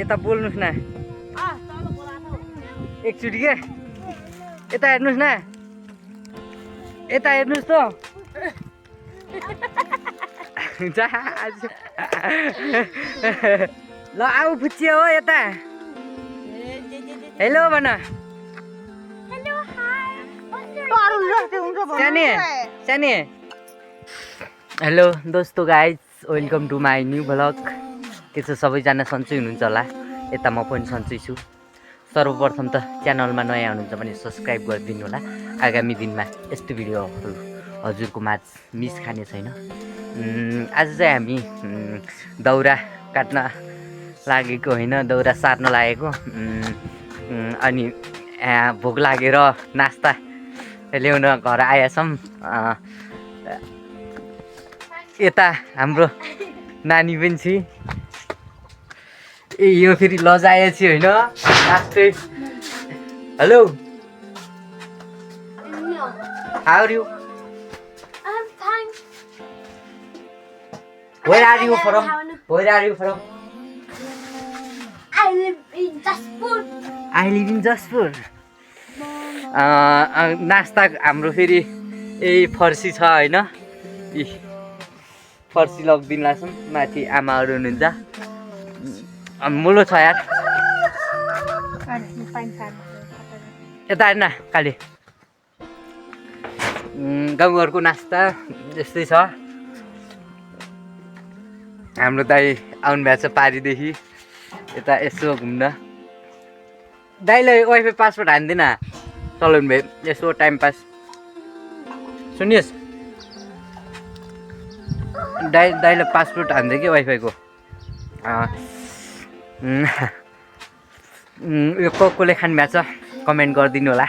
यता बोल्नुस् न एकचोटि के यता हेर्नुस् न यता हेर्नुस् त ल आऊ फुच्चियो हो यता हेलो भन सानी सानी हेलो दोस्तो guys welcome to my new blog के छ सबैजना सन्चै हुनुहुन्छ होला यता म पनि सन्चै छु सर्वप्रथम त च्यानलमा नयाँ हुनुहुन्छ भने सब्सक्राइब गरिदिनु होला आगामी दिनमा यस्तो भिडियोहरू हजुरको माझ मिस खाने छैन आज चाहिँ हामी दाउरा काट्न लागेको होइन दाउरा सार्न लागेको अनि भोक लागेर नास्ता ल्याउन घर आएछौँ यता हाम्रो नानी पनि छ ए यो फेरि लजाएछि होइन नास्ते hello how are you Where are you from? Where are you from? I live in Jaspur. I live in Jaspur. नास्ता हाम्रो फेरि यही फर्सी छ होइन इ फर्सी लगिदिनु लाग्छौँ माथि आमाहरू हुनुहुन्छ मुलो छ यार यता हेर्न काली गाउँघरको नास्ता यस्तै छ हाम्रो दाइ आउनु भएको छ पारीदेखि यता यसो घुम्न दाइलाई वाइफाई पासवर्ड हान्दिन चलाउनु भयो यसो टाइम पास सुनियोस् दाइलाई पासवर्ड हान्दै कि वाइफाईको यो कसले खानु भएको छ कमेन्ट गरिदिनु होला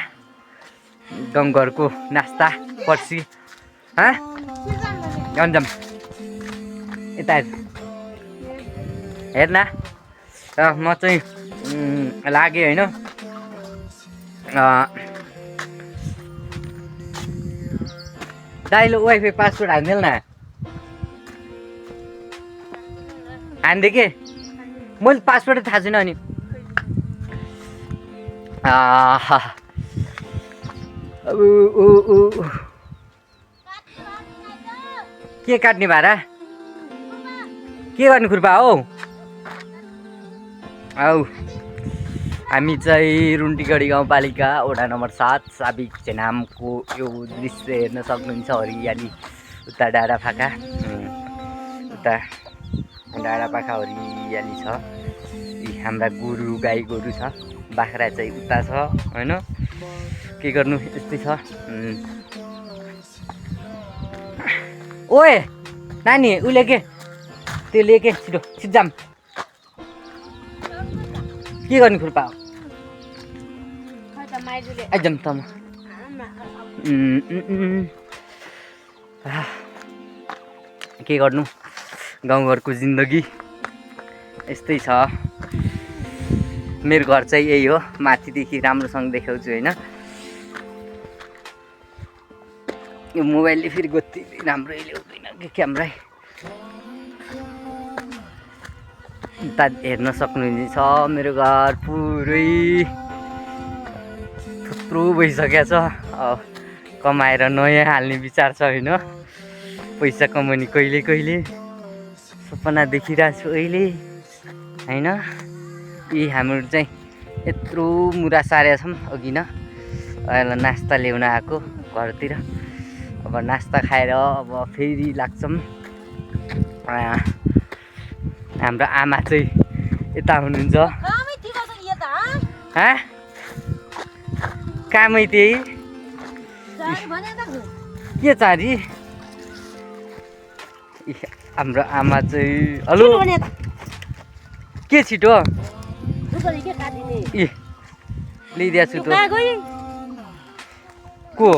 गाउँघरको नास्ता पर्सी अन्जम यता हेर्न म चाहिँ लागेँ होइन दाइलो वाइफाई पासवर्ड हान्देल न हान्दे के मैले पासवर्ड थाहा छैन अनि के काट्ने भाडा के गर्ने खुर्पा हो औ हामी चाहिँ रुन्टीगढी गाउँपालिका वडा नम्बर 7 साबिक नामको यो दृश्य हेर्न सक्नुहुन्छ हरियाली उता डाँडापाखा उता डाँडापाखा हरियाली छ यी हाम्रा गोरु गाई गोरु छ बाख्रा चाहिँ उता छ होइन के गर्नु यस्तै छ ओए नानी उसले के त्यो लिए के छिटो छिट्जाम के गर्ने खुर्पा हो एकदम त के गर्नु गाउँघरको जिन्दगी यस्तै छ मेरो घर चाहिँ यही हो माथिदेखि राम्रोसँग देखाउँछु होइन यो मोबाइलले फेरि गोती राम्रै ल्याउँदैन कि क्यामेरा उता हेर्न सक्नुहुन्छ मेरो घर पुरै थुप्रो भइसकेको छ कमाएर नयाँ हाल्ने विचार छ होइन पैसा कमाउने कहिले कहिले सपना देखिरहेको छु अहिले होइन यी हाम्रो चाहिँ यत्रो मुरा सारेका छौँ अघि न अहिले नास्ता ल्याउन आएको घरतिर अब नास्ता खाएर अब फेरि लाग्छौँ हाम्रो आमा चाहिँ यता हुनुहुन्छ कामै त्यही के चारी हाम्रो आमा चाहिँ हेलो के छिटो ल्याइदिएको छु त को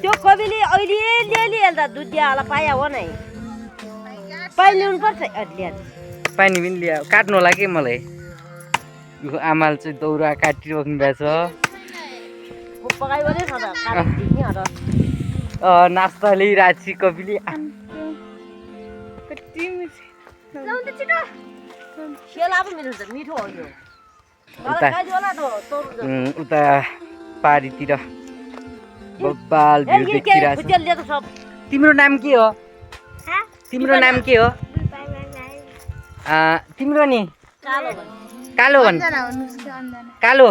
त्यो कविले अहिले ल्याइहाल्दा दुध दिएला पाया हो नै पानी ल्याउनु पर्छ पानी पनि ल्या काट्नु होला कि मलाई यो आमाले चाहिँ दौरा काटिराख्नु भएको छ नास्ता ल्याइरहेको छु कविले सेला पनि मिठो हो यो उता उता पारीतिर बब्बाल भ्यू देखिरहेको छ तिम्रो नाम के हो तिम्रो नाम के हो तिम्रो नि कालो भन् कालो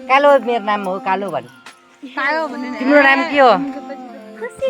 कालो मेरो नाम हो कालो भन् तिम्रो नाम के हो खुसी